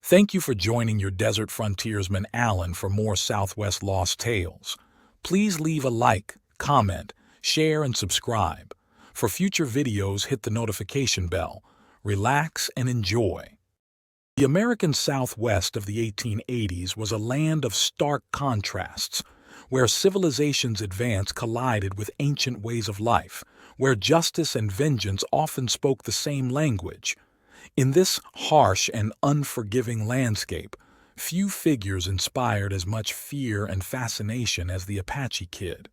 Thank you for joining your desert frontiersman Alan for more Southwest Lost Tales. Please leave a like, comment, share, and subscribe. For future videos, hit the notification bell. Relax and enjoy. The American Southwest of the 1880s was a land of stark contrasts, where civilization's advance collided with ancient ways of life, where justice and vengeance often spoke the same language. In this harsh and unforgiving landscape, few figures inspired as much fear and fascination as the Apache Kid.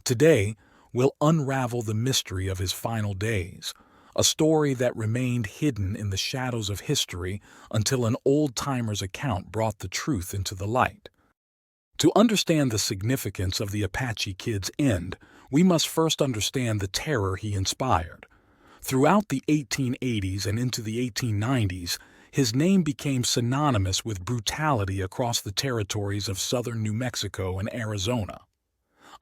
Today, we'll unravel the mystery of his final days, a story that remained hidden in the shadows of history until an old-timer's account brought the truth into the light. To understand the significance of the Apache Kid's end, we must first understand the terror he inspired. Throughout the 1880s and into the 1890s, his name became synonymous with brutality across the territories of southern New Mexico and Arizona.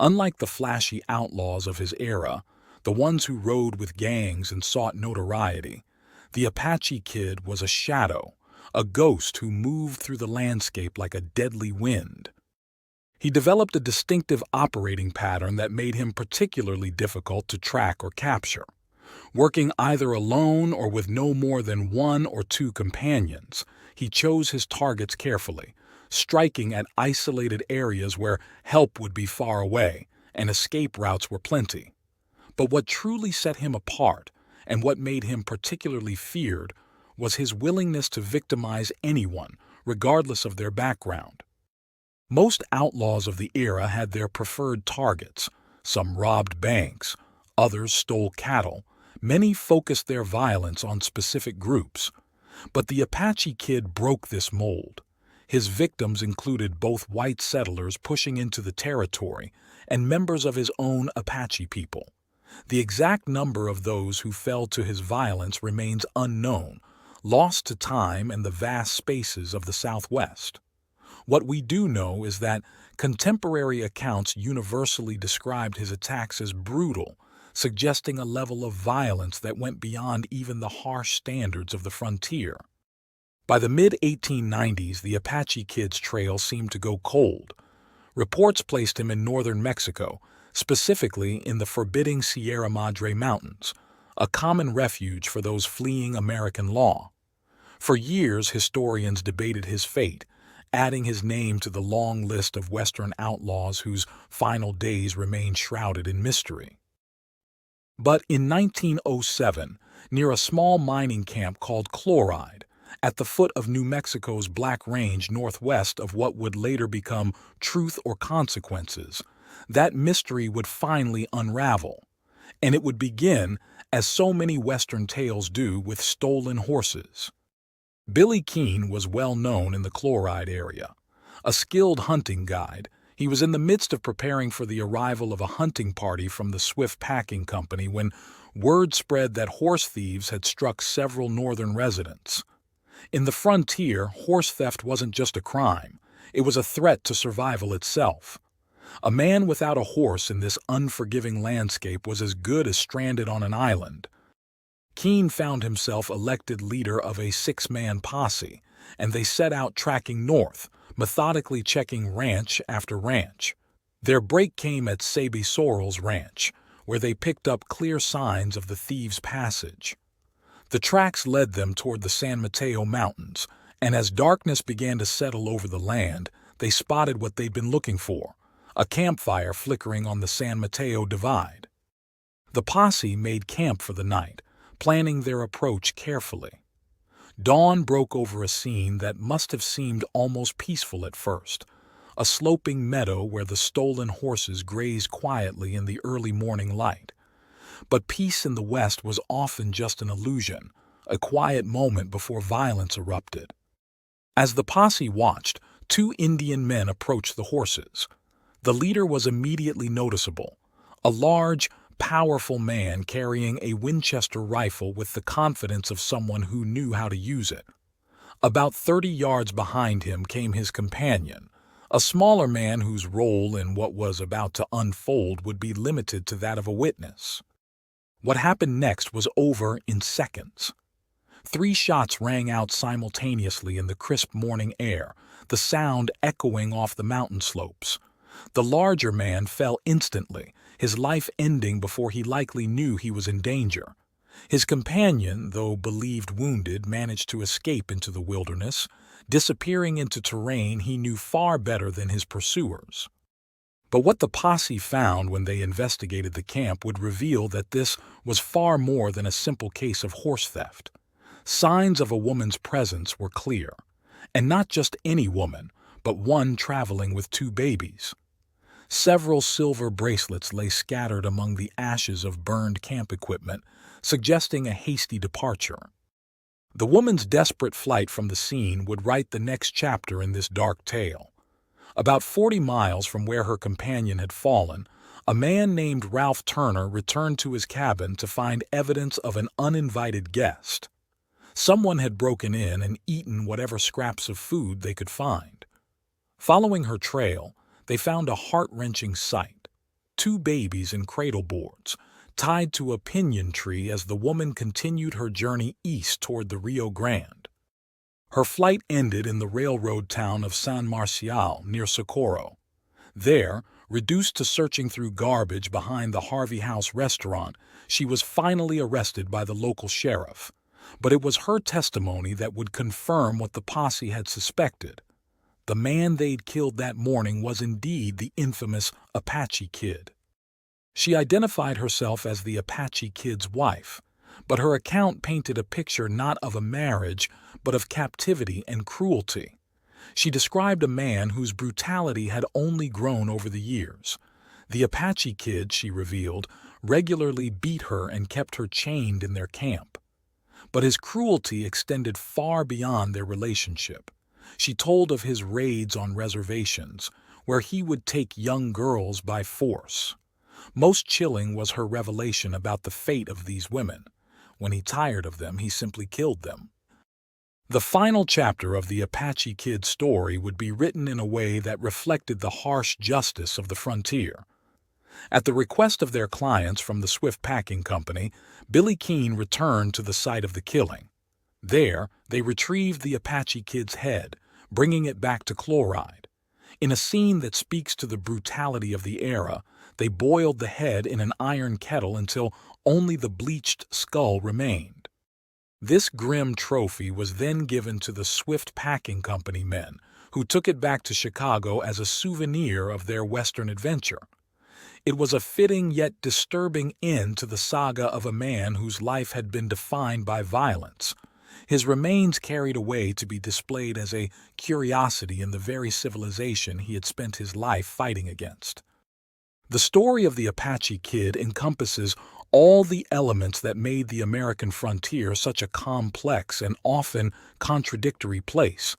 Unlike the flashy outlaws of his era, the ones who rode with gangs and sought notoriety, the Apache Kid was a shadow, a ghost who moved through the landscape like a deadly wind. He developed a distinctive operating pattern that made him particularly difficult to track or capture. Working either alone or with no more than one or two companions, he chose his targets carefully, striking at isolated areas where help would be far away and escape routes were plenty. But what truly set him apart, and what made him particularly feared, was his willingness to victimize anyone, regardless of their background. Most outlaws of the era had their preferred targets. Some robbed banks, others stole cattle, many focused their violence on specific groups. But the Apache Kid broke this mold. His victims included both white settlers pushing into the territory and members of his own Apache people. The exact number of those who fell to his violence remains unknown, lost to time and the vast spaces of the Southwest. What we do know is that contemporary accounts universally described his attacks as brutal, suggesting a level of violence that went beyond even the harsh standards of the frontier. By the mid-1890s, the Apache Kid's trail seemed to go cold. Reports placed him in northern Mexico, specifically in the forbidding Sierra Madre Mountains, a common refuge for those fleeing American law. For years, historians debated his fate, adding his name to the long list of Western outlaws whose final days remain shrouded in mystery. But in 1907, near a small mining camp called Chloride, at the foot of New Mexico's Black Range northwest of what would later become Truth or Consequences, that mystery would finally unravel. And it would begin, as so many Western tales do, with stolen horses. Billy Keene was well known in the Chloride area. A skilled hunting guide, he was in the midst of preparing for the arrival of a hunting party from the Swift Packing Company when word spread that horse thieves had struck several northern residents. In the frontier, horse theft wasn't just a crime, it was a threat to survival itself. A man without a horse in this unforgiving landscape was as good as stranded on an island. Keene found himself elected leader of a six-man posse, and they set out tracking north, methodically checking ranch after ranch. Their break came at Sabi Sorrell's ranch, where they picked up clear signs of the thieves' passage. The tracks led them toward the San Mateo Mountains, and as darkness began to settle over the land, they spotted what they'd been looking for, a campfire flickering on the San Mateo Divide. The posse made camp for the night, planning their approach carefully. Dawn broke over a scene that must have seemed almost peaceful at first, a sloping meadow where the stolen horses grazed quietly in the early morning light. But peace in the West was often just an illusion, a quiet moment before violence erupted. As the posse watched, two Indian men approached the horses. The leader was immediately noticeable, a large, powerful man carrying a Winchester rifle with the confidence of someone who knew how to use it. About 30 yards behind him came his companion, a smaller man whose role in what was about to unfold would be limited to that of a witness. What happened next was over in seconds. 3 shots rang out simultaneously in the crisp morning air, the sound echoing off the mountain slopes. The larger man fell instantly, his life ending before he likely knew he was in danger. His companion, though believed wounded, managed to escape into the wilderness, disappearing into terrain he knew far better than his pursuers. But what the posse found when they investigated the camp would reveal that this was far more than a simple case of horse theft. Signs of a woman's presence were clear, and not just any woman, but one traveling with 2 babies. Several silver bracelets lay scattered among the ashes of burned camp equipment, suggesting a hasty departure. The woman's desperate flight from the scene would write the next chapter in this dark tale. About 40 miles from where her companion had fallen, a man named Ralph Turner returned to his cabin to find evidence of an uninvited guest. Someone had broken in and eaten whatever scraps of food they could find. Following her trail, they found a heart-wrenching sight: 2 babies in cradle boards, tied to a pinyon tree as the woman continued her journey east toward the Rio Grande. Her flight ended in the railroad town of San Marcial near Socorro. There, reduced to searching through garbage behind the Harvey House restaurant, she was finally arrested by the local sheriff. But it was her testimony that would confirm what the posse had suspected. The man they'd killed that morning was indeed the infamous Apache Kid. She identified herself as the Apache Kid's wife, but her account painted a picture not of a marriage, but of captivity and cruelty. She described a man whose brutality had only grown over the years. The Apache Kid, she revealed, regularly beat her and kept her chained in their camp. But his cruelty extended far beyond their relationship. She told of his raids on reservations, where he would take young girls by force. Most chilling was her revelation about the fate of these women. When he tired of them, he simply killed them. The final chapter of the Apache Kid's story would be written in a way that reflected the harsh justice of the frontier. At the request of their clients from the Swift Packing Company, Billy Keene returned to the site of the killing. There, they retrieved the Apache Kid's head, bringing it back to Chloride. In a scene that speaks to the brutality of the era, they boiled the head in an iron kettle until only the bleached skull remained. This grim trophy was then given to the Swift Packing Company men, who took it back to Chicago as a souvenir of their Western adventure. It was a fitting yet disturbing end to the saga of a man whose life had been defined by violence, his remains carried away to be displayed as a curiosity in the very civilization he had spent his life fighting against. The story of the Apache Kid encompasses all the elements that made the American frontier such a complex and often contradictory place.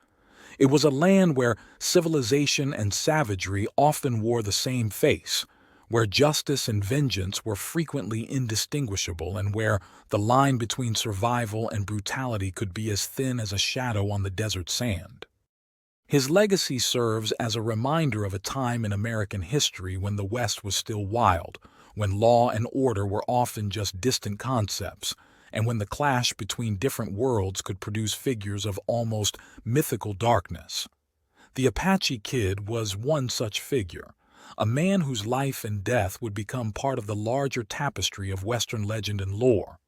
It was a land where civilization and savagery often wore the same face, where justice and vengeance were frequently indistinguishable, and where the line between survival and brutality could be as thin as a shadow on the desert sand. His legacy serves as a reminder of a time in American history when the West was still wild, when law and order were often just distant concepts, and when the clash between different worlds could produce figures of almost mythical darkness. The Apache Kid was one such figure, a man whose life and death would become part of the larger tapestry of Western legend and lore.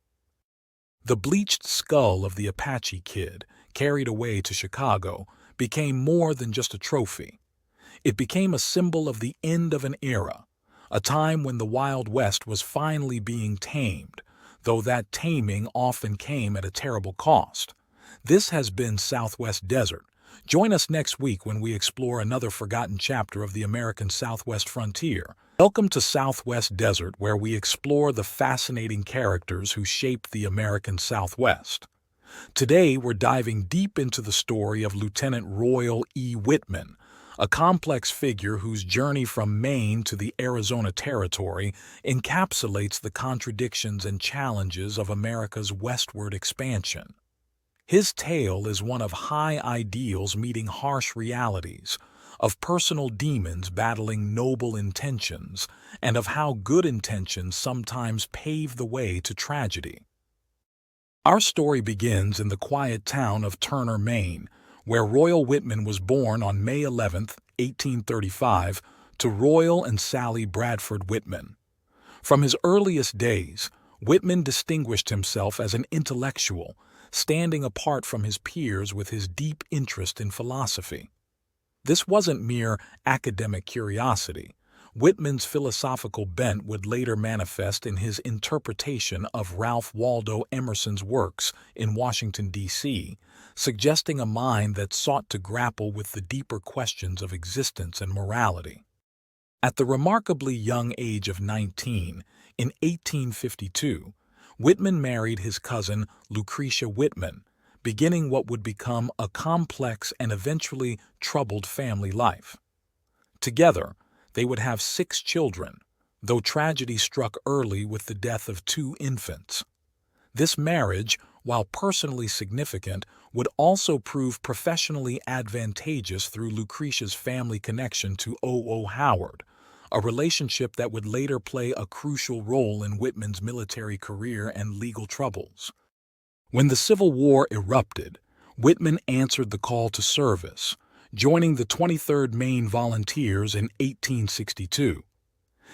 The bleached skull of the Apache Kid, carried away to Chicago, became more than just a trophy. It became a symbol of the end of an era, a time when the Wild West was finally being tamed, though that taming often came at a terrible cost. This has been Southwest Desert. Join us next week when we explore another forgotten chapter of the American Southwest frontier. Welcome to Southwest Desert, where we explore the fascinating characters who shaped the American Southwest. Today, we're diving deep into the story of Lieutenant Royal E. Whitman, a complex figure whose journey from Maine to the Arizona Territory encapsulates the contradictions and challenges of America's westward expansion. His tale is one of high ideals meeting harsh realities, of personal demons battling noble intentions, and of how good intentions sometimes pave the way to tragedy. Our story begins in the quiet town of Turner, Maine, where Royal Whitman was born on May 11, 1835, to Royal and Sally Bradford Whitman. From his earliest days, Whitman distinguished himself as an intellectual, standing apart from his peers with his deep interest in philosophy. This wasn't mere academic curiosity. Whitman's philosophical bent would later manifest in his interpretation of Ralph Waldo Emerson's works in Washington, D.C., suggesting a mind that sought to grapple with the deeper questions of existence and morality. At the remarkably young age of 19, in 1852, Whitman married his cousin Lucretia Whitman, beginning what would become a complex and eventually troubled family life. Together, they would have 6 children, though tragedy struck early with the death of 2 infants. This marriage, while personally significant, would also prove professionally advantageous through Lucretia's family connection to O.O. Howard, a relationship that would later play a crucial role in Whitman's military career and legal troubles. When the Civil War erupted, Whitman answered the call to service, joining the 23rd Maine Volunteers in 1862.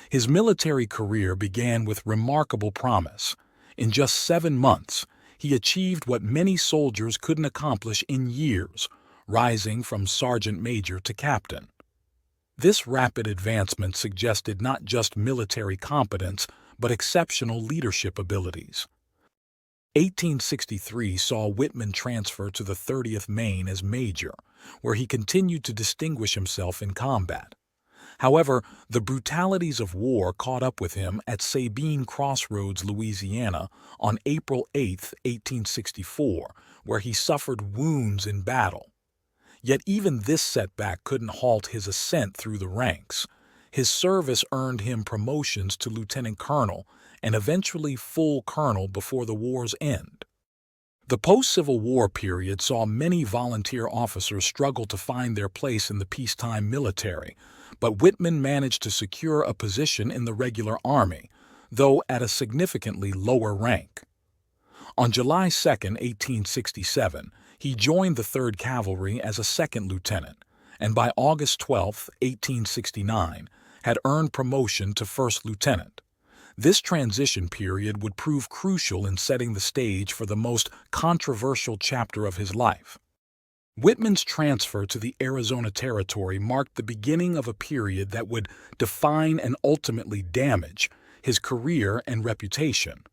His military career began with remarkable promise. In just 7 months, he achieved what many soldiers couldn't accomplish in years, rising from sergeant major to captain. This rapid advancement suggested not just military competence, but exceptional leadership abilities. 1863 saw Whitman transfer to the 30th Maine as major, where he continued to distinguish himself in combat. However, the brutalities of war caught up with him at Sabine Crossroads, Louisiana, on April 8, 1864, where he suffered wounds in battle. Yet even this setback couldn't halt his ascent through the ranks. His service earned him promotions to lieutenant colonel and eventually full colonel before the war's end. The post-Civil War period saw many volunteer officers struggle to find their place in the peacetime military, but Whitman managed to secure a position in the regular army, though at a significantly lower rank. On July 2, 1867, he joined the 3rd Cavalry as a 2nd lieutenant, and by August 12, 1869, had earned promotion to 1st lieutenant. This transition period would prove crucial in setting the stage for the most controversial chapter of his life. Whitman's transfer to the Arizona Territory marked the beginning of a period that would define and ultimately damage his career and reputation.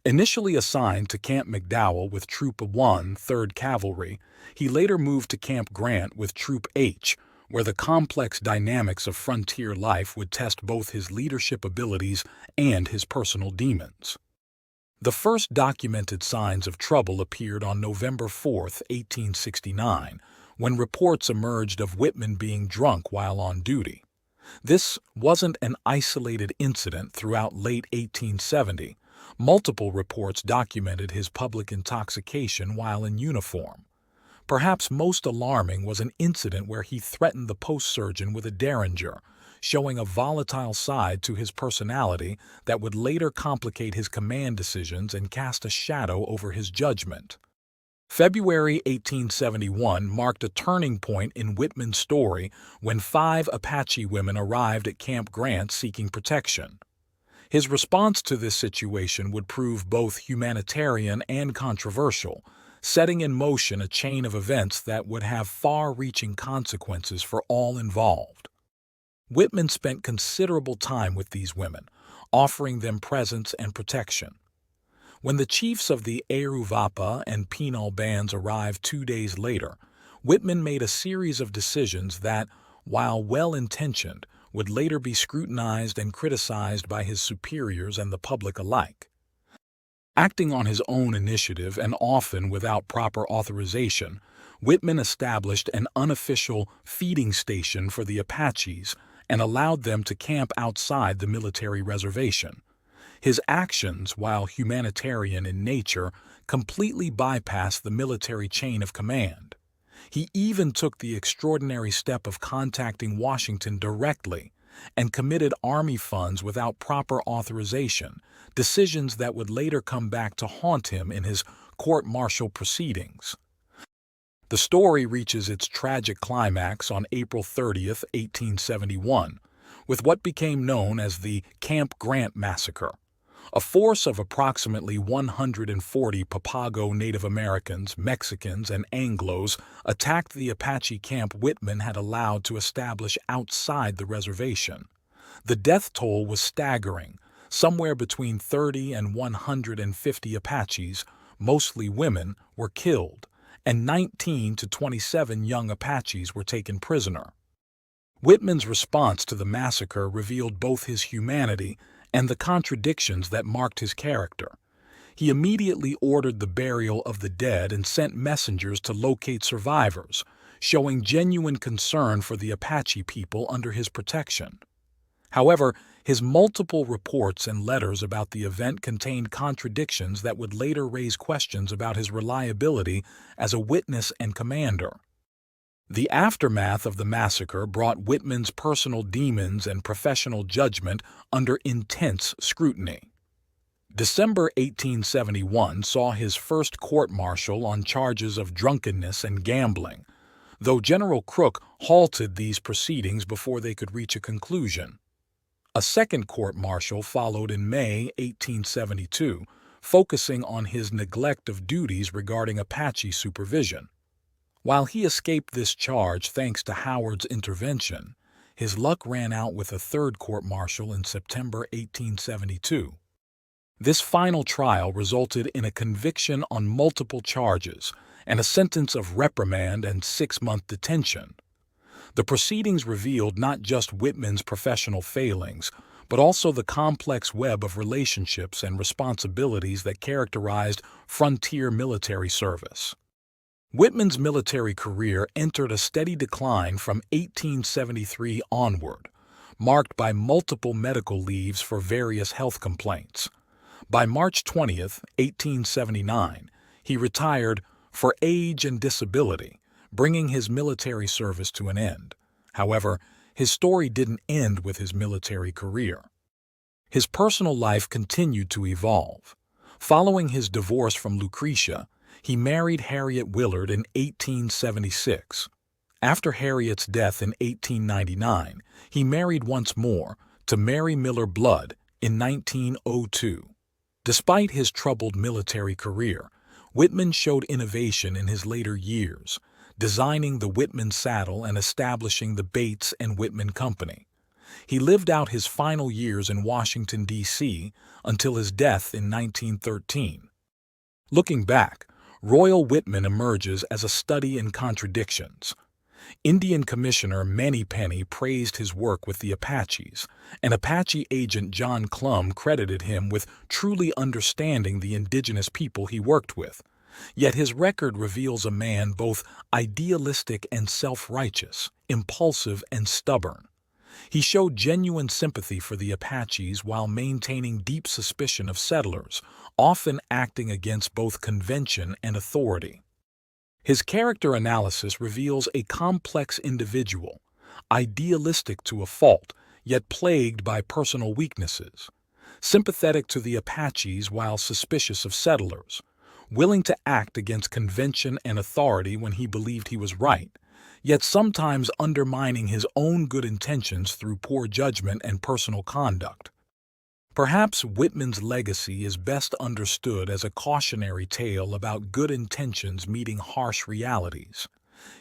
Initially assigned to Camp McDowell with Troop 1, 3rd Cavalry, he later moved to Camp Grant with Troop H, where the complex dynamics of frontier life would test both his leadership abilities and his personal demons. The first documented signs of trouble appeared on November 4, 1869, when reports emerged of Whitman being drunk while on duty. This wasn't an isolated incident. Throughout late 1870. Multiple reports documented his public intoxication while in uniform. Perhaps most alarming was an incident where he threatened the post surgeon with a derringer, showing a volatile side to his personality that would later complicate his command decisions and cast a shadow over his judgment. February 1871 marked a turning point in Whitman's story when 5 Apache women arrived at Camp Grant seeking protection. His response to this situation would prove both humanitarian and controversial, setting in motion a chain of events that would have far-reaching consequences for all involved. Whitman spent considerable time with these women, offering them presence and protection. When the chiefs of the Aruvapa and Pinal bands arrived 2 days later, Whitman made a series of decisions that, while well-intentioned, would later be scrutinized and criticized by his superiors and the public alike. Acting on his own initiative and often without proper authorization, Whitman established an unofficial feeding station for the Apaches and allowed them to camp outside the military reservation. His actions, while humanitarian in nature, completely bypassed the military chain of command. He even took the extraordinary step of contacting Washington directly, and committed Army funds without proper authorization, decisions that would later come back to haunt him in his court-martial proceedings. The story reaches its tragic climax on April 30th, 1871, with what became known as the Camp Grant Massacre. A force of approximately 140 Papago Native Americans, Mexicans, and Anglos attacked the Apache camp Whitman had allowed to establish outside the reservation. The death toll was staggering. Somewhere between 30 and 150 Apaches, mostly women, were killed, and 19 to 27 young Apaches were taken prisoner. Whitman's response to the massacre revealed both his humanity and the contradictions that marked his character. He immediately ordered the burial of the dead and sent messengers to locate survivors, showing genuine concern for the Apache people under his protection. However, his multiple reports and letters about the event contained contradictions that would later raise questions about his reliability as a witness and commander. The aftermath of the massacre brought Whitman's personal demons and professional judgment under intense scrutiny. December 1871 saw his first court-martial on charges of drunkenness and gambling, though General Crook halted these proceedings before they could reach a conclusion. A second court-martial followed in May 1872, focusing on his neglect of duties regarding Apache supervision. While he escaped this charge thanks to Howard's intervention, his luck ran out with a third court-martial in September 1872. This final trial resulted in a conviction on multiple charges and a sentence of reprimand and 6-month detention. The proceedings revealed not just Whitman's professional failings, but also the complex web of relationships and responsibilities that characterized frontier military service. Whitman's military career entered a steady decline from 1873 onward, marked by multiple medical leaves for various health complaints. By March 20, 1879, he retired for age and disability, bringing his military service to an end. However, his story didn't end with his military career. His personal life continued to evolve. Following his divorce from Lucretia, he married Harriet Willard in 1876. After Harriet's death in 1899, he married once more to Mary Miller Blood in 1902. Despite his troubled military career, Whitman showed innovation in his later years, designing the Whitman saddle and establishing the Bates and Whitman Company. He lived out his final years in Washington, D.C. until his death in 1913. Looking back, Royal Whitman emerges as a study in contradictions. Indian Commissioner Manny Penny praised his work with the Apaches, and Apache agent John Clum credited him with truly understanding the indigenous people he worked with. Yet his record reveals a man both idealistic and self-righteous, impulsive and stubborn. He showed genuine sympathy for the Apaches while maintaining deep suspicion of settlers, often acting against both convention and authority. His character analysis reveals a complex individual, idealistic to a fault, yet plagued by personal weaknesses, sympathetic to the Apaches while suspicious of settlers, willing to act against convention and authority when he believed he was right, yet sometimes undermining his own good intentions through poor judgment and personal conduct. Perhaps Whitman's legacy is best understood as a cautionary tale about good intentions meeting harsh realities.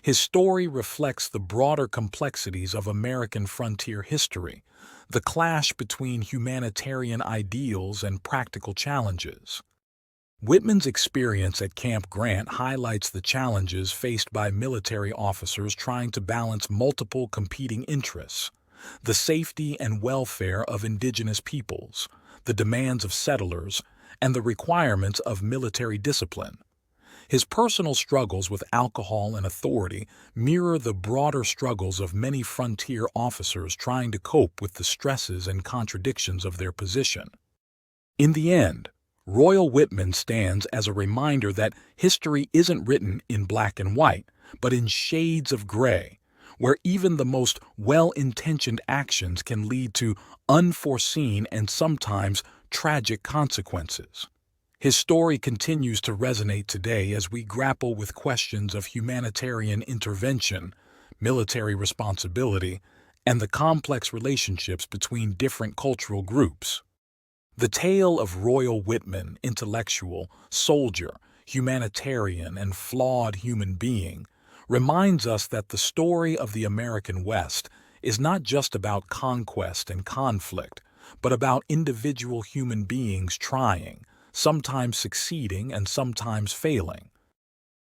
His story reflects the broader complexities of American frontier history, the clash between humanitarian ideals and practical challenges. Whitman's experience at Camp Grant highlights the challenges faced by military officers trying to balance multiple competing interests: the safety and welfare of indigenous peoples, the demands of settlers, and the requirements of military discipline. His personal struggles with alcohol and authority mirror the broader struggles of many frontier officers trying to cope with the stresses and contradictions of their position. In the end, Royal Whitman stands as a reminder that history isn't written in black and white, but in shades of gray, where even the most well-intentioned actions can lead to unforeseen and sometimes tragic consequences. His story continues to resonate today as we grapple with questions of humanitarian intervention, military responsibility, and the complex relationships between different cultural groups. The tale of Royal Whitman, intellectual, soldier, humanitarian, and flawed human being, reminds us that the story of the American West is not just about conquest and conflict, but about individual human beings trying, sometimes succeeding and sometimes failing.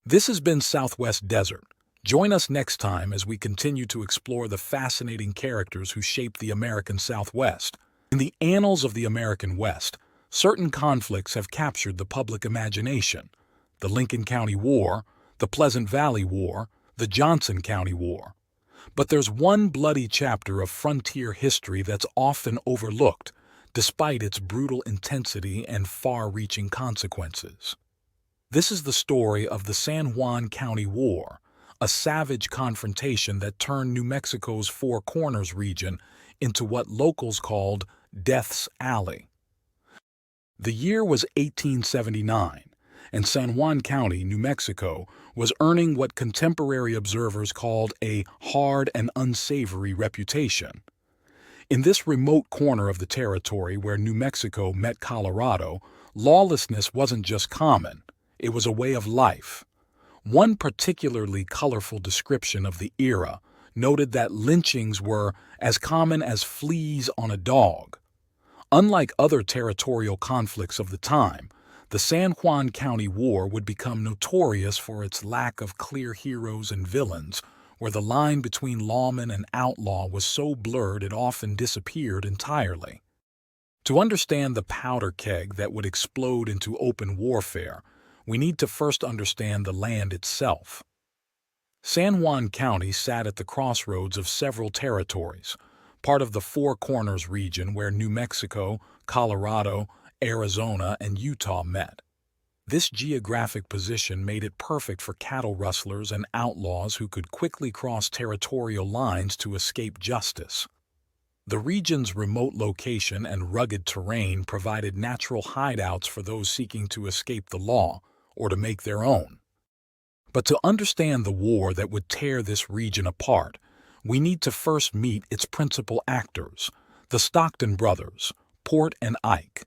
This has been Southwest Desert. Join us next time as we continue to explore the fascinating characters who shaped the American Southwest. In the annals of the American West, certain conflicts have captured the public imagination. The Lincoln County War, the Pleasant Valley War, the Johnson County War. But there's one bloody chapter of frontier history that's often overlooked, despite its brutal intensity and far-reaching consequences. This is the story of the San Juan County War, a savage confrontation that turned New Mexico's Four Corners region into what locals called Death's Alley. The year was 1879, and San Juan County, New Mexico, was earning what contemporary observers called a hard and unsavory reputation. In this remote corner of the territory where New Mexico met Colorado, lawlessness wasn't just common, it was a way of life. One particularly colorful description of the era noted that lynchings were as common as fleas on a dog. Unlike other territorial conflicts of the time, the San Juan County War would become notorious for its lack of clear heroes and villains, where the line between lawman and outlaw was so blurred it often disappeared entirely. To understand the powder keg that would explode into open warfare, we need to first understand the land itself. San Juan County sat at the crossroads of several territories, part of the Four Corners region where New Mexico, Colorado, Arizona, and Utah met. This geographic position made it perfect for cattle rustlers and outlaws who could quickly cross territorial lines to escape justice. The region's remote location and rugged terrain provided natural hideouts for those seeking to escape the law or to make their own. But to understand the war that would tear this region apart, we need to first meet its principal actors, the Stockton brothers, Port and Ike.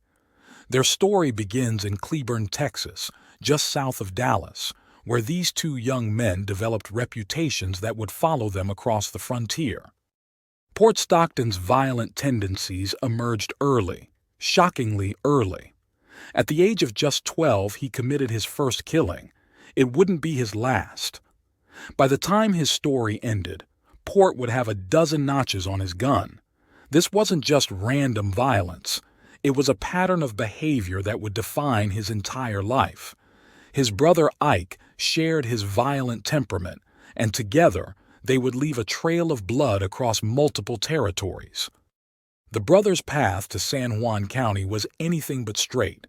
Their story begins in Cleburne, Texas, just south of Dallas, where these two young men developed reputations that would follow them across the frontier. Port Stockton's violent tendencies emerged early, shockingly early. At the age of just 12, he committed his first killing. It wouldn't be his last. By the time his story ended, Port would have a dozen notches on his gun. This wasn't just random violence. It was a pattern of behavior that would define his entire life. His brother Ike shared his violent temperament, and together they would leave a trail of blood across multiple territories. The brothers' path to San Juan County was anything but straight.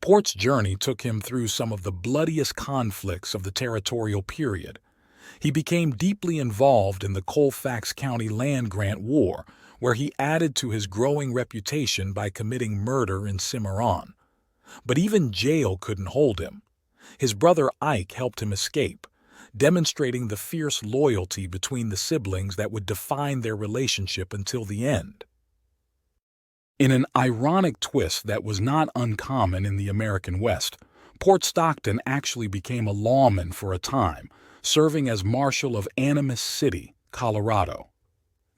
Port's journey took him through some of the bloodiest conflicts of the territorial period. He became deeply involved in the Colfax County Land Grant War, where he added to his growing reputation by committing murder in Cimarron. But even jail couldn't hold him. His brother Ike helped him escape, demonstrating the fierce loyalty between the siblings that would define their relationship until the end. In an ironic twist that was not uncommon in the American West, Port Stockton actually became a lawman for a time, serving as Marshal of Animas City, Colorado.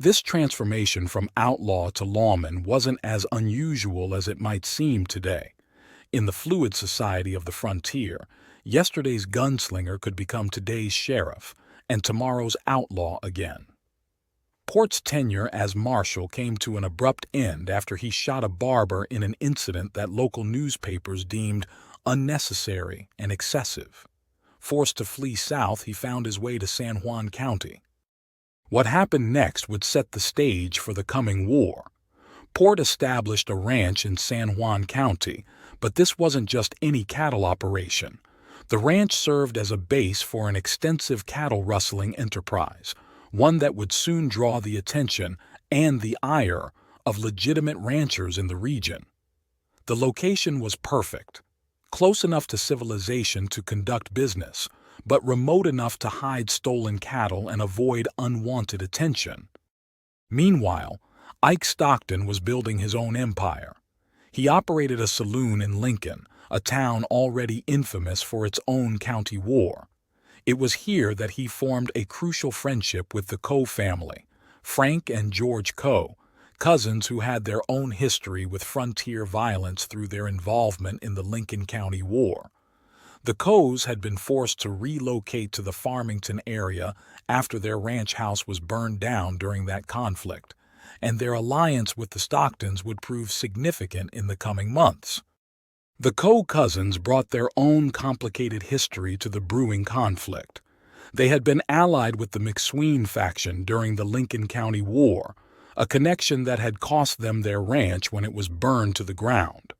This transformation from outlaw to lawman wasn't as unusual as it might seem today. In the fluid society of the frontier, yesterday's gunslinger could become today's sheriff, and tomorrow's outlaw again. Port's tenure as marshal came to an abrupt end after he shot a barber in an incident that local newspapers deemed unnecessary and excessive. Forced to flee south, he found his way to San Juan County. What happened next would set the stage for the coming war. Port established a ranch in San Juan County, but this wasn't just any cattle operation. The ranch served as a base for an extensive cattle rustling enterprise, one that would soon draw the attention and the ire of legitimate ranchers in the region. The location was perfect, close enough to civilization to conduct business, but remote enough to hide stolen cattle and avoid unwanted attention. Meanwhile, Ike Stockton was building his own empire. He operated a saloon in Lincoln, a town already infamous for its own county war. It was here that he formed a crucial friendship with the Coe family, Frank and George Coe, cousins who had their own history with frontier violence through their involvement in the Lincoln County War. The Coes had been forced to relocate to the Farmington area after their ranch house was burned down during that conflict, and their alliance with the Stocktons would prove significant in the coming months. The Coe cousins brought their own complicated history to the brewing conflict. They had been allied with the McSween faction during the Lincoln County War, a connection that had cost them their ranch when it was burned to the ground.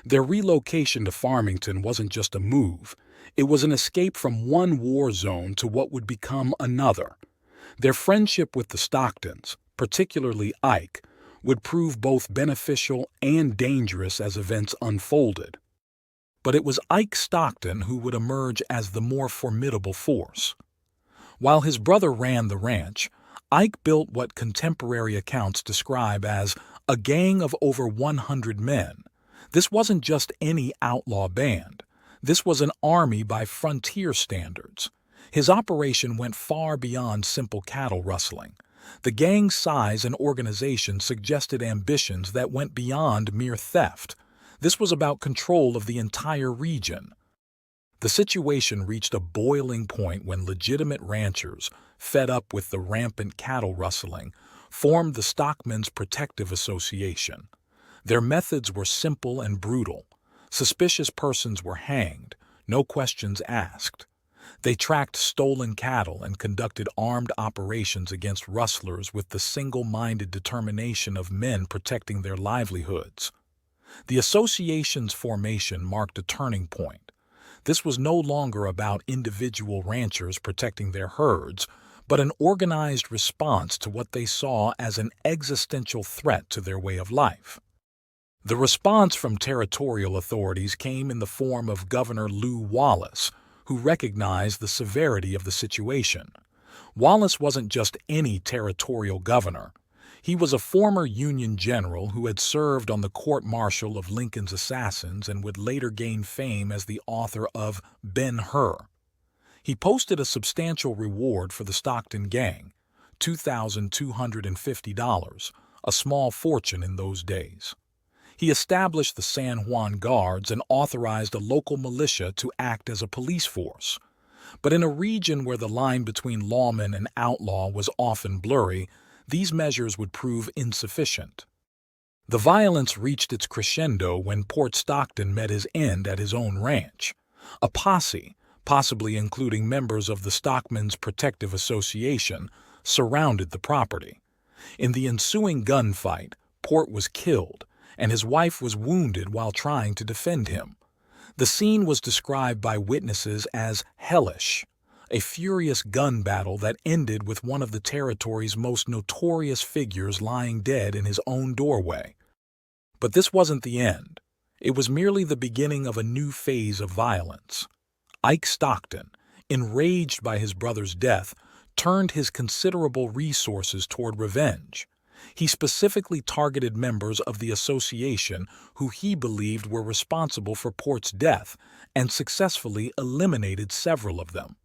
Their relocation to Farmington wasn't just a move, it was an escape from one war zone to what would become another. Their friendship with the Stocktons, particularly Ike, would prove both beneficial and dangerous as events unfolded. But it was Ike Stockton who would emerge as the more formidable force. While his brother ran the ranch, Ike built what contemporary accounts describe as a gang of over 100 men. This wasn't just any outlaw band. This was an army by frontier standards. His operation went far beyond simple cattle rustling. The gang's size and organization suggested ambitions that went beyond mere theft. This was about control of the entire region. The situation reached a boiling point when legitimate ranchers, fed up with the rampant cattle rustling, formed the Stockmen's Protective Association. Their methods were simple and brutal. Suspicious persons were hanged, no questions asked. They tracked stolen cattle and conducted armed operations against rustlers with the single-minded determination of men protecting their livelihoods. The association's formation marked a turning point. This was no longer about individual ranchers protecting their herds, but an organized response to what they saw as an existential threat to their way of life. The response from territorial authorities came in the form of Governor Lew Wallace, who recognized the severity of the situation. Wallace wasn't just any territorial governor. He was a former Union general who had served on the court-martial of Lincoln's assassins and would later gain fame as the author of Ben-Hur. He posted a substantial reward for the Stockton gang, $2,250, a small fortune in those days. He established the San Juan Guards and authorized a local militia to act as a police force. But in a region where the line between lawman and outlaw was often blurry, these measures would prove insufficient. The violence reached its crescendo when Port Stockton met his end at his own ranch. A posse, possibly including members of the Stockmen's Protective Association, surrounded the property. In the ensuing gunfight, Port was killed, and his wife was wounded while trying to defend him. The scene was described by witnesses as hellish, a furious gun battle that ended with one of the territory's most notorious figures lying dead in his own doorway. But this wasn't the end. It was merely the beginning of a new phase of violence. Ike Stockton, enraged by his brother's death, turned his considerable resources toward revenge. He specifically targeted members of the association who he believed were responsible for Port's death and successfully eliminated several of them.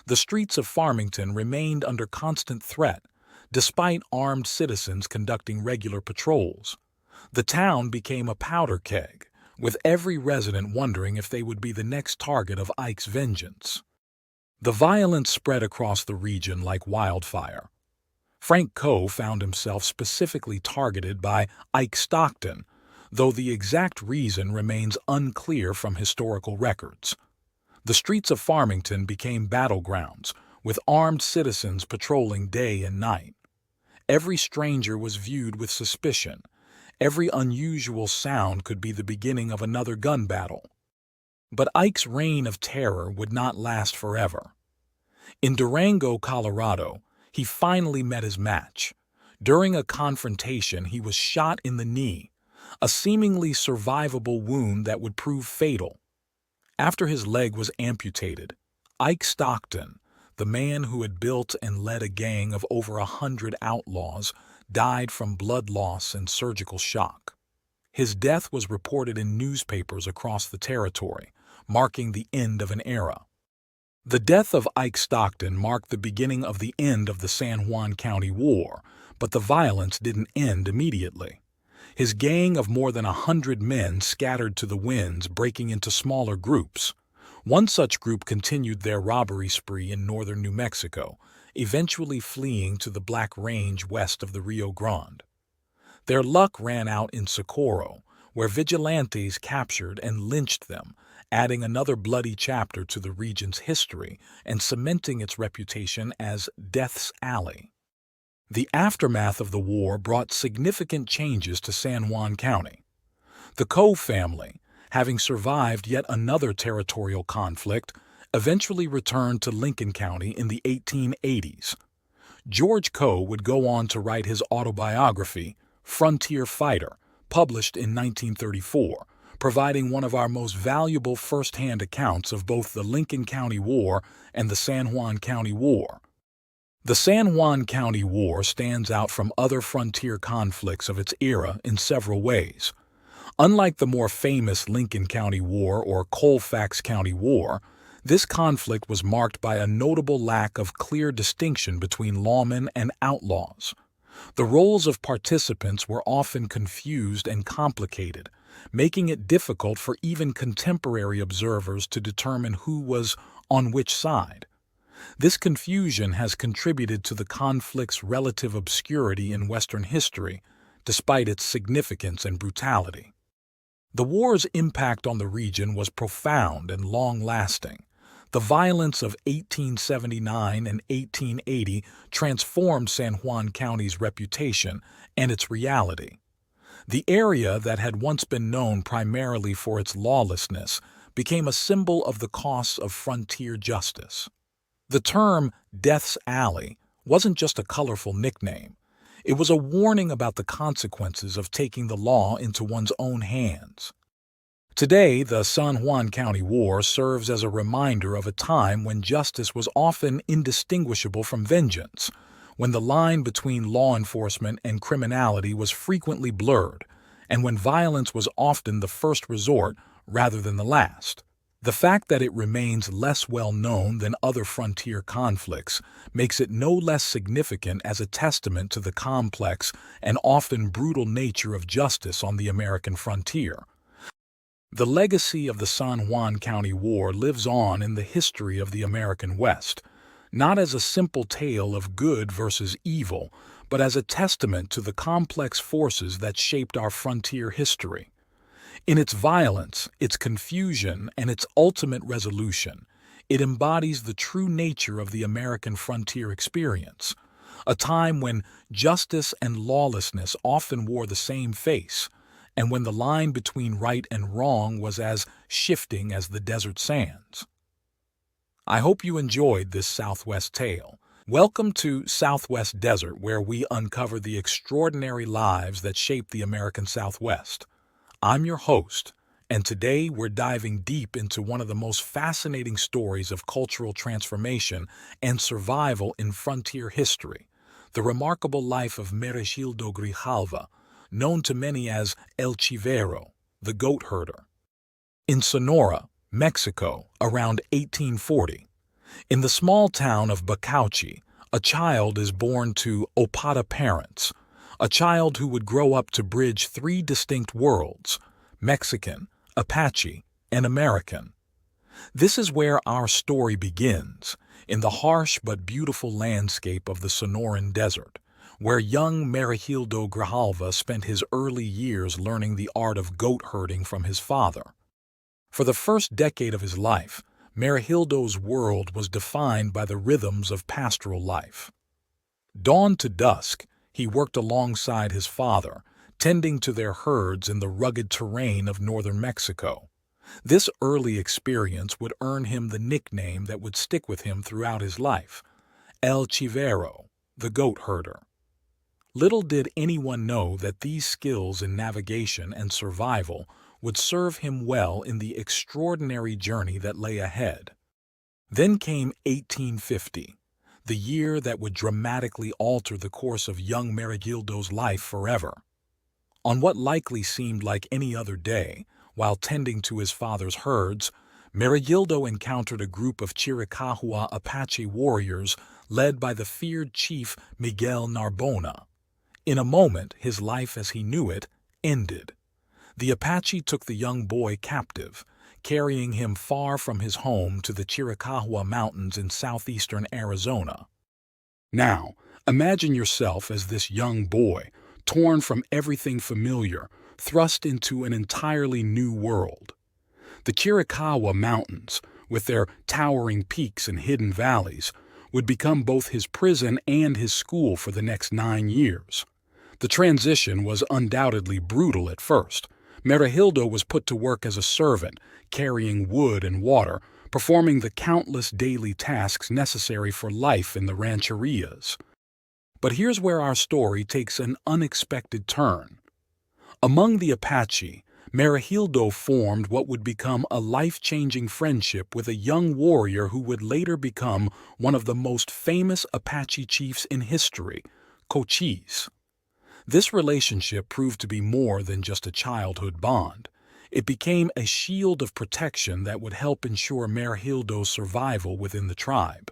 The streets of Farmington remained under constant threat, despite armed citizens conducting regular patrols. The town became a powder keg, with every resident wondering if they would be the next target of Ike's vengeance. The violence spread across the region like wildfire. Frank Coe found himself specifically targeted by Ike Stockton, though the exact reason remains unclear from historical records. The streets of Farmington became battlegrounds, with armed citizens patrolling day and night. Every stranger was viewed with suspicion. Every unusual sound could be the beginning of another gun battle. But Ike's reign of terror would not last forever. In Durango, Colorado, He finally met his match. During a confrontation, he was shot in the knee, a seemingly survivable wound that would prove fatal. After his leg was amputated, Ike Stockton, the man who had built and led a gang of over 100 outlaws, died from blood loss and surgical shock. His death was reported in newspapers across the territory, marking the end of an era. The death of Ike Stockton marked the beginning of the end of the San Juan County War, but the violence didn't end immediately. His gang of more than 100 men scattered to the winds, breaking into smaller groups. One such group continued their robbery spree in northern New Mexico, eventually fleeing to the Black Range west of the Rio Grande. Their luck ran out in Socorro, where vigilantes captured and lynched them, adding another bloody chapter to the region's history and cementing its reputation as Death's Alley. The aftermath of the war brought significant changes to San Juan County. The Coe family, having survived yet another territorial conflict, eventually returned to Lincoln County in the 1880s. George Coe would go on to write his autobiography, Frontier Fighter, published in 1934, providing one of our most valuable first-hand accounts of both the Lincoln County War and the San Juan County War. The San Juan County War stands out from other frontier conflicts of its era in several ways. Unlike the more famous Lincoln County War or Colfax County War, this conflict was marked by a notable lack of clear distinction between lawmen and outlaws. The roles of participants were often confused and complicated, making it difficult for even contemporary observers to determine who was on which side. This confusion has contributed to the conflict's relative obscurity in Western history, despite its significance and brutality. The war's impact on the region was profound and long-lasting. The violence of 1879 and 1880 transformed San Juan County's reputation and its reality. The area that had once been known primarily for its lawlessness became a symbol of the costs of frontier justice. The term Death's Alley wasn't just a colorful nickname. It was a warning about the consequences of taking the law into one's own hands. Today, the San Juan County War serves as a reminder of a time when justice was often indistinguishable from vengeance, when the line between law enforcement and criminality was frequently blurred, and when violence was often the first resort rather than the last. The fact that it remains less well known than other frontier conflicts makes it no less significant as a testament to the complex and often brutal nature of justice on the American frontier. The legacy of the San Juan County War lives on in the history of the American West, not as a simple tale of good versus evil, but as a testament to the complex forces that shaped our frontier history. In its violence, its confusion, and its ultimate resolution, it embodies the true nature of the American frontier experience, a time when justice and lawlessness often wore the same face, and when the line between right and wrong was as shifting as the desert sands. I hope you enjoyed this Southwest tale. Welcome to Southwest Desert, where we uncover the extraordinary lives that shape the American Southwest. I'm your host, and today we're diving deep into one of the most fascinating stories of cultural transformation and survival in frontier history, the remarkable life of Merejildo Grijalva, known to many as El Chivero, the goat herder. In Sonora, Mexico, around 1840, in the small town of Bacauchi, a child is born to Opata parents, a child who would grow up to bridge three distinct worlds, Mexican, Apache, and American. This is where our story begins, in the harsh but beautiful landscape of the Sonoran Desert, where young Merejildo Grijalva spent his early years learning the art of goat herding from his father. For the first decade of his life, Merejildo's world was defined by the rhythms of pastoral life. Dawn to dusk, he worked alongside his father, tending to their herds in the rugged terrain of northern Mexico. This early experience would earn him the nickname that would stick with him throughout his life, El Chivero, the goat herder. Little did anyone know that these skills in navigation and survival would serve him well in the extraordinary journey that lay ahead. Then came 1850, the year that would dramatically alter the course of young Merejildo's life forever. On what likely seemed like any other day, while tending to his father's herds, Merejildo encountered a group of Chiricahua Apache warriors led by the feared chief Miguel Narbona. In a moment, his life as he knew it ended. The Apache took the young boy captive, carrying him far from his home to the Chiricahua Mountains in southeastern Arizona. Now, imagine yourself as this young boy, torn from everything familiar, thrust into an entirely new world. The Chiricahua Mountains, with their towering peaks and hidden valleys, would become both his prison and his school for the next 9 years. The transition was undoubtedly brutal at first. Merejildo was put to work as a servant, carrying wood and water, performing the countless daily tasks necessary for life in the rancherias. But here's where our story takes an unexpected turn. Among the Apache, Merejildo formed what would become a life-changing friendship with a young warrior who would later become one of the most famous Apache chiefs in history, Cochise. This relationship proved to be more than just a childhood bond. It became a shield of protection that would help ensure Merejildo's survival within the tribe.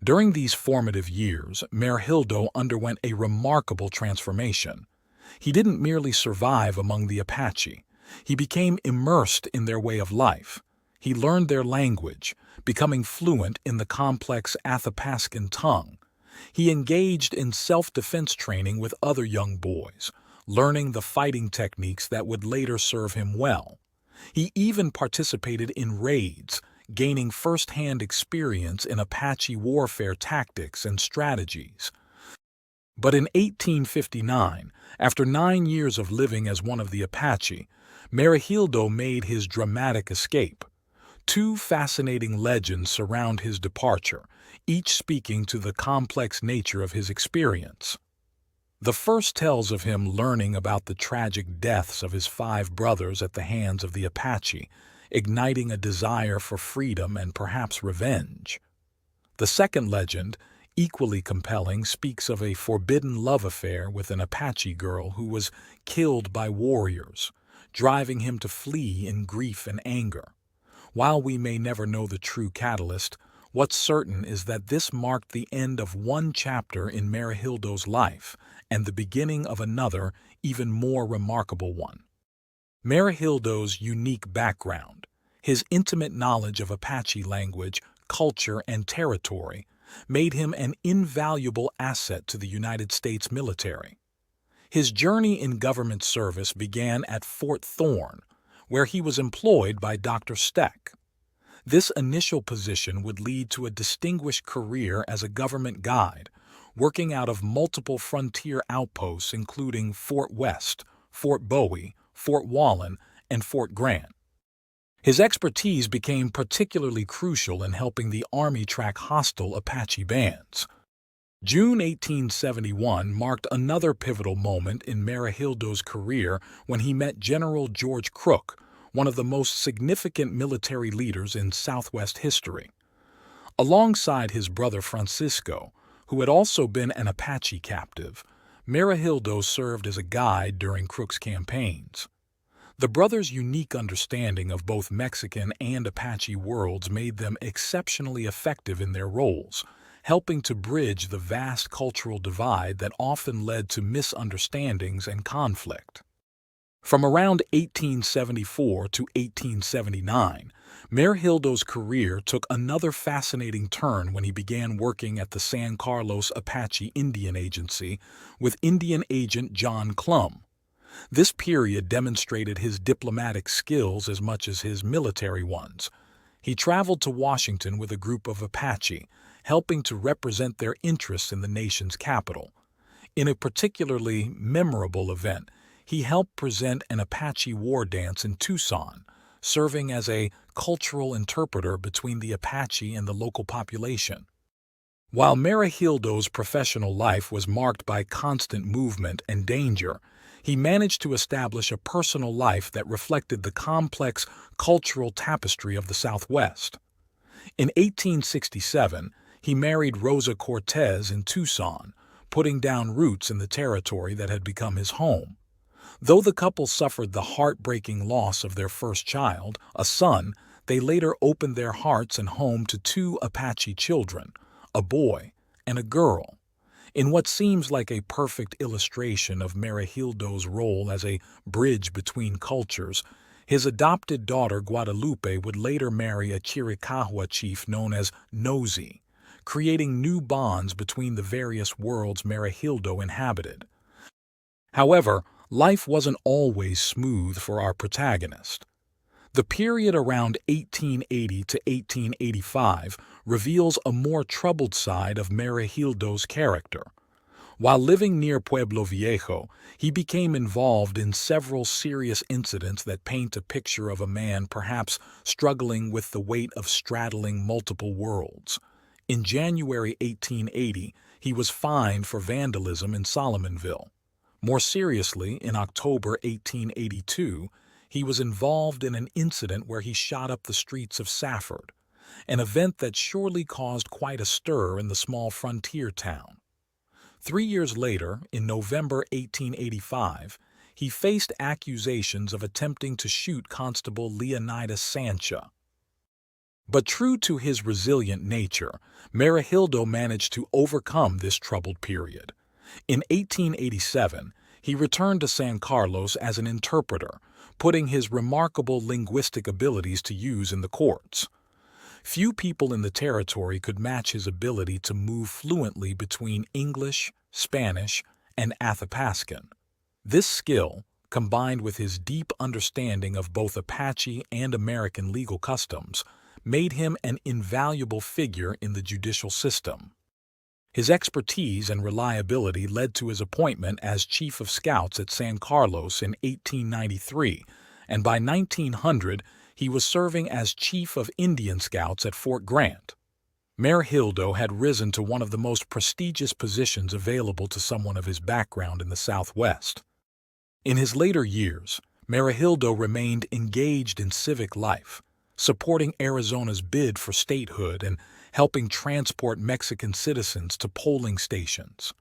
During these formative years, Merejildo underwent a remarkable transformation. He didn't merely survive among the Apache. He became immersed in their way of life. He learned their language, becoming fluent in the complex Athapascan tongue. He engaged in self-defense training with other young boys, learning the fighting techniques that would later serve him well. He even participated in raids, gaining first-hand experience in Apache warfare tactics and strategies. But in 1859, after 9 years of living as one of the Apache, Merejildo made his dramatic escape. 2 fascinating legends surround his departure, each speaking to the complex nature of his experience. The first tells of him learning about the tragic deaths of his 5 brothers at the hands of the Apache, igniting a desire for freedom and perhaps revenge. The second legend, equally compelling, speaks of a forbidden love affair with an Apache girl who was killed by warriors, driving him to flee in grief and anger. While we may never know the true catalyst, what's certain is that this marked the end of one chapter in Merejildo's life and the beginning of another, even more remarkable one. Merejildo's unique background, his intimate knowledge of Apache language, culture, and territory, made him an invaluable asset to the United States military. His journey in government service began at Fort Thorne, where he was employed by Dr. Steck. This initial position would lead to a distinguished career as a government guide, working out of multiple frontier outposts including Fort West, Fort Bowie, Fort Wallen, and Fort Grant. His expertise became particularly crucial in helping the Army track hostile Apache bands. June 1871 marked another pivotal moment in Merejildo's career when he met General George Crook, one of the most significant military leaders in Southwest history. Alongside his brother Francisco, who had also been an Apache captive, Merejildo served as a guide during Crook's campaigns. The brothers' unique understanding of both Mexican and Apache worlds made them exceptionally effective in their roles, helping to bridge the vast cultural divide that often led to misunderstandings and conflict. From around 1874 to 1879, Merejildo's career took another fascinating turn when he began working at the San Carlos Apache Indian Agency with Indian agent John Clum. This period demonstrated his diplomatic skills as much as his military ones. He traveled to Washington with a group of Apache, helping to represent their interests in the nation's capital. In a particularly memorable event, he helped present an Apache war dance in Tucson, serving as a cultural interpreter between the Apache and the local population. While Merejildo's professional life was marked by constant movement and danger, he managed to establish a personal life that reflected the complex cultural tapestry of the Southwest. In 1867, he married Rosa Cortez in Tucson, putting down roots in the territory that had become his home. Though the couple suffered the heartbreaking loss of their first child, a son, they later opened their hearts and home to two Apache children, a boy and a girl. In what seems like a perfect illustration of Merejildo's role as a bridge between cultures, his adopted daughter Guadalupe would later marry a Chiricahua chief known as Nosy, creating new bonds between the various worlds Merejildo inhabited. However, life wasn't always smooth for our protagonist. The period around 1880 to 1885 reveals a more troubled side of Merejildo's character. While living near Pueblo Viejo, he became involved in several serious incidents that paint a picture of a man perhaps struggling with the weight of straddling multiple worlds. In January 1880, he was fined for vandalism in Solomonville. More seriously, in October 1882, he was involved in an incident where he shot up the streets of Safford, an event that surely caused quite a stir in the small frontier town. 3 years later, in November 1885, he faced accusations of attempting to shoot Constable Leonidas Sancha. But true to his resilient nature, Merejildo managed to overcome this troubled period. In 1887, he returned to San Carlos as an interpreter, putting his remarkable linguistic abilities to use in the courts. Few people in the territory could match his ability to move fluently between English, Spanish, and Athapascan. This skill, combined with his deep understanding of both Apache and American legal customs, made him an invaluable figure in the judicial system. His expertise and reliability led to his appointment as Chief of Scouts at San Carlos in 1893, and by 1900 he was serving as Chief of Indian Scouts at Fort Grant. Merejildo had risen to one of the most prestigious positions available to someone of his background in the Southwest. In his later years, Merejildo remained engaged in civic life, supporting Arizona's bid for statehood and helping transport Mexican citizens to polling stations.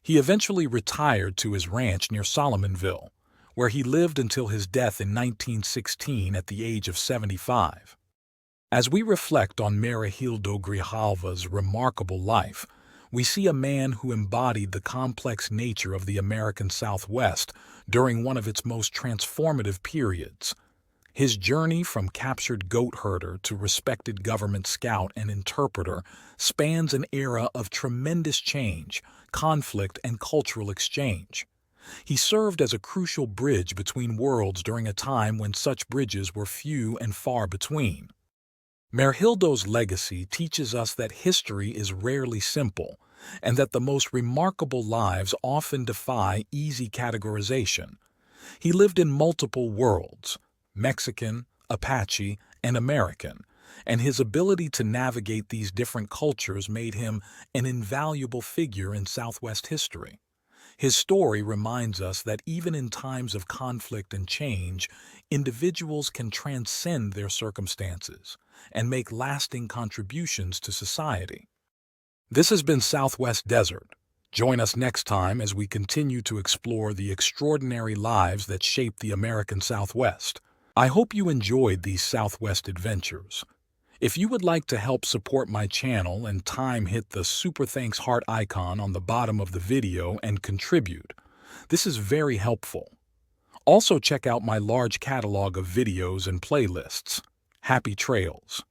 He eventually retired to his ranch near Solomonville, where he lived until his death in 1916 at the age of 75. As we reflect on Merejildo Grijalva's remarkable life, we see a man who embodied the complex nature of the American Southwest during one of its most transformative periods. His journey from captured goat herder to respected government scout and interpreter spans an era of tremendous change, conflict, and cultural exchange. He served as a crucial bridge between worlds during a time when such bridges were few and far between. Merejildo's legacy teaches us that history is rarely simple, and that the most remarkable lives often defy easy categorization. He lived in multiple worlds, Mexican, Apache, and American, and his ability to navigate these different cultures made him an invaluable figure in Southwest history. His story reminds us that even in times of conflict and change, individuals can transcend their circumstances and make lasting contributions to society. This has been Southwest Desert. Join us next time as we continue to explore the extraordinary lives that shape the American Southwest. I hope you enjoyed these Southwest adventures. If you would like to help support my channel and time, hit the Super Thanks heart icon on the bottom of the video and contribute. This is very helpful. Also check out my large catalog of videos and playlists. Happy trails!